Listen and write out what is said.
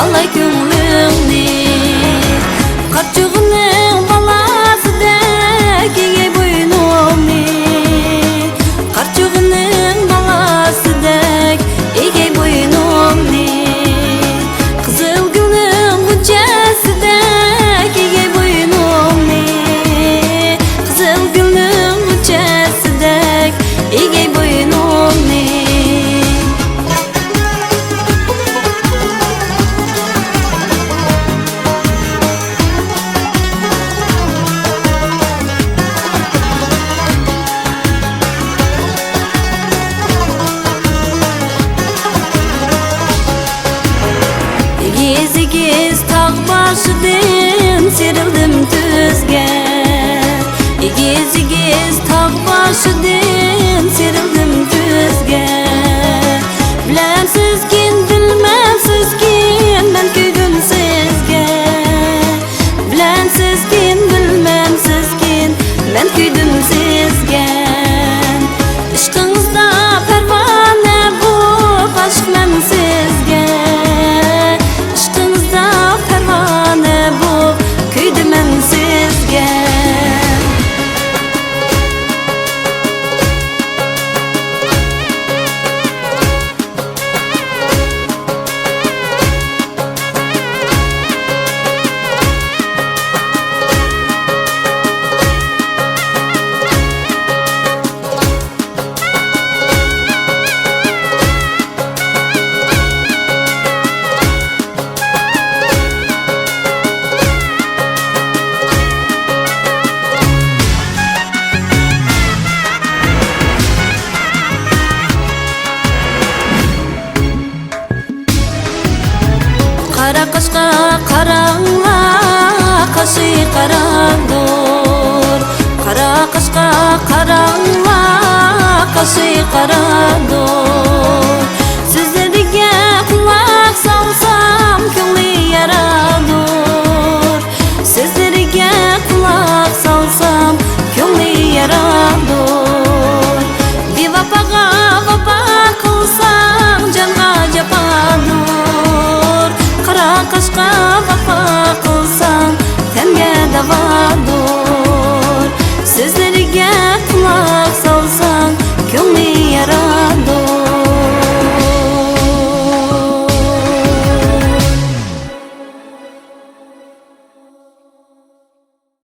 Alay köңlüңni Карчыгының баласыдек Егей бойнумни Карчыгының баласыдек Егей бойнумни Кызыл гүлнің гүлчесидек Егей бойнумни Кызыл гүлнің гүлчесидек Егей бойнумни Egiz tağ başıdın serildim tüzge Egiz tağ başıdın serildim tüzge Bilemsizkin bilmemsizkin ben küydüm sizge Bilemsizkin bilmemsizkin ben küydüm sizge Işkınızda pervane bu aşk men sizge Kara kaşka karangla kaşı karadır Kara kaşka karangla kaşı karadır